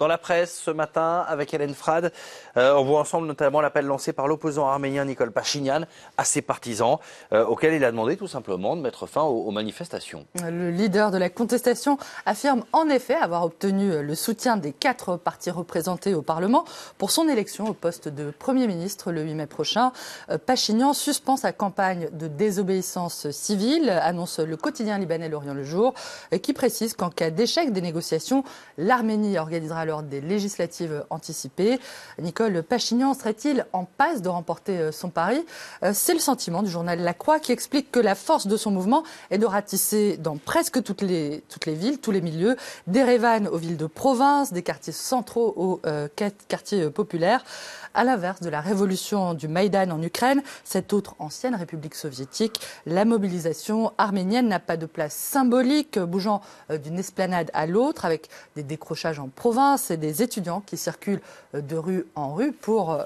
Dans la presse ce matin, avec Hélène Frade, on voit ensemble notamment l'appel lancé par l'opposant arménien Nikol Pachinian à ses partisans, auquel il a demandé tout simplement de mettre fin aux manifestations. Le leader de la contestation affirme en effet avoir obtenu le soutien des 4 partis représentés au Parlement pour son élection au poste de Premier ministre le 8 mai prochain. Pachinian suspend sa campagne de désobéissance civile, annonce le quotidien libanais L'Orient le Jour, qui précise qu'en cas d'échec des négociations, l'Arménie organisera alors des législatives anticipées. Nikol Pachinian serait-il en passe de remporter son pari? C'est le sentiment du journal La Croix qui explique que la force de son mouvement est de ratisser dans presque toutes les villes, tous les milieux, d'Erevan aux villes de province, des quartiers centraux aux quartiers populaires. À l'inverse de la révolution du Maïdan en Ukraine, cette autre ancienne république soviétique, la mobilisation arménienne n'a pas de place symbolique, bougeant d'une esplanade à l'autre, avec des décrochages en province et des étudiants qui circulent de rue en rue pour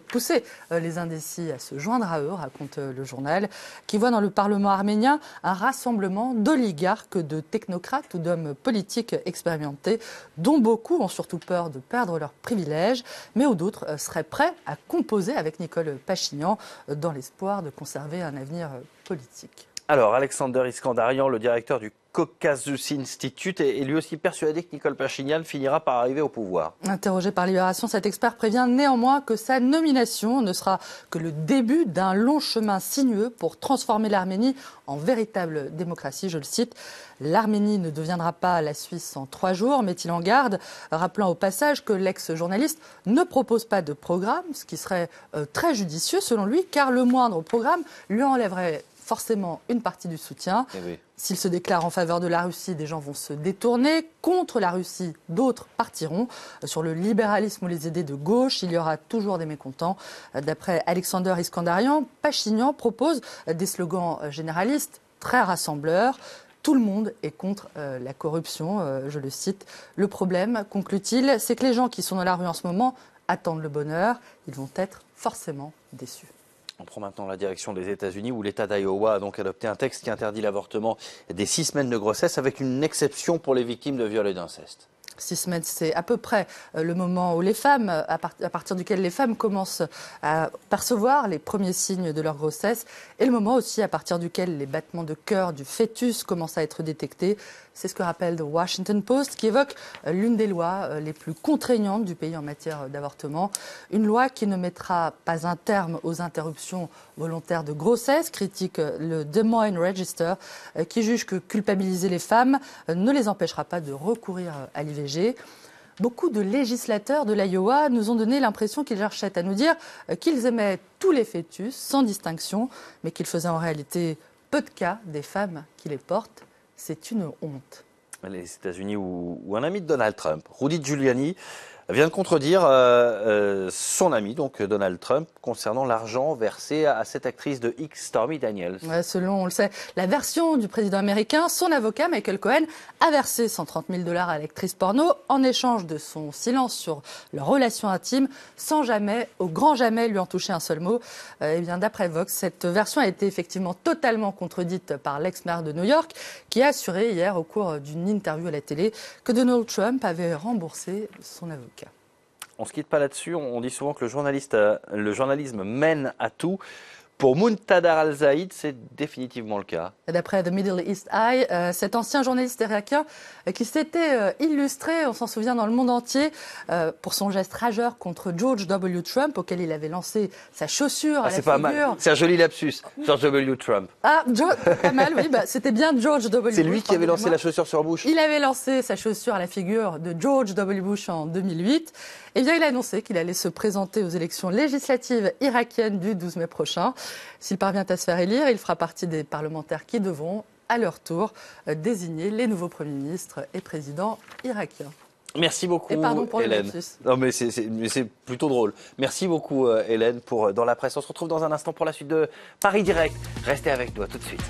pousser les indécis à se joindre à eux, raconte le journal, qui voit dans le Parlement arménien un rassemblement d'oligarques, de technocrates ou d'hommes politiques expérimentés, dont beaucoup ont surtout peur de perdre leurs privilèges, mais où d'autres seraient prêts à composer avec Nikol Pachinian dans l'espoir de conserver un avenir politique. Alors, Alexander Iskandarian, le directeur du Caucasus Institute, est lui aussi persuadé que Nikol Pachinian finira par arriver au pouvoir. Interrogé par Libération, cet expert prévient néanmoins que sa nomination ne sera que le début d'un long chemin sinueux pour transformer l'Arménie en véritable démocratie. Je le cite, « L'Arménie ne deviendra pas la Suisse en 3 jours, met-il en garde, rappelant au passage que l'ex-journaliste ne propose pas de programme, ce qui serait très judicieux selon lui, car le moindre programme lui enlèverait forcément une partie du soutien. Oui. S'il se déclare en faveur de la Russie, des gens vont se détourner. Contre la Russie, d'autres partiront. Sur le libéralisme ou les idées de gauche, il y aura toujours des mécontents. D'après Alexander Iskandarian, Pachinian propose des slogans généralistes très rassembleurs. Tout le monde est contre la corruption, je le cite. Le problème, conclut-il, c'est que les gens qui sont dans la rue en ce moment attendent le bonheur. Ils vont être forcément déçus. On prend maintenant la direction des États-Unis où l'État d'Iowa a donc adopté un texte qui interdit l'avortement dès 6 semaines de grossesse avec une exception pour les victimes de viol et d'inceste. 6 semaines, c'est à peu près le moment où les femmes, à partir duquel les femmes commencent à percevoir les premiers signes de leur grossesse, et le moment aussi à partir duquel les battements de cœur du fœtus commencent à être détectés. C'est ce que rappelle The Washington Post, qui évoque l'une des lois les plus contraignantes du pays en matière d'avortement. Une loi qui ne mettra pas un terme aux interruptions volontaires de grossesse, critique le Des Moines Register, qui juge que culpabiliser les femmes ne les empêchera pas de recourir à l'IVG. Beaucoup de législateurs de l'Iowa nous ont donné l'impression qu'ils cherchaient à nous dire qu'ils aimaient tous les fœtus, sans distinction, mais qu'ils faisaient en réalité peu de cas des femmes qui les portent. C'est une honte. Les États-Unis où un ami de Donald Trump, Rudy Giuliani, vient de contredire son ami, donc Donald Trump, concernant l'argent versé à cette actrice de X, Stormy Daniels. Ouais, selon, on le sait, la version du président américain, son avocat, Michael Cohen, a versé 130 000 $ à l'actrice porno en échange de son silence sur leur relation intime, sans jamais, au grand jamais, lui en toucher un seul mot. Eh bien, d'après Vox, cette version a été effectivement totalement contredite par l'ex-maire de New York, qui a assuré hier, au cours d'une interview à la télé, que Donald Trump avait remboursé son avocat. On ne se quitte pas là-dessus. On dit souvent que le journalisme mène à tout. Pour Muqtada al-Zaid, c'est définitivement le cas. D'après The Middle East Eye, cet ancien journaliste irakien qui s'était illustré, on s'en souvient, dans le monde entier, pour son geste rageur contre George W. Trump, auquel il avait lancé sa chaussure à la figure. C'est pas mal. C'est un joli lapsus, George W. Trump. Ah, pas mal, oui. C'était bien George W. Bush. C'est lui qui avait lancé la chaussure sur Bush. Il avait lancé sa chaussure à la figure de George W. Bush en 2008. Eh bien, il a annoncé qu'il allait se présenter aux élections législatives irakiennes du 12 mai prochain. S'il parvient à se faire élire, il fera partie des parlementaires qui devront, à leur tour, désigner les nouveaux premiers ministres et présidents irakiens. Merci beaucoup, et pardon pour Hélène. Le lapsus. Non, mais c'est plutôt drôle. Merci beaucoup, Hélène, pour Dans la presse. On se retrouve dans un instant pour la suite de Paris Direct. Restez avec nous, à tout de suite.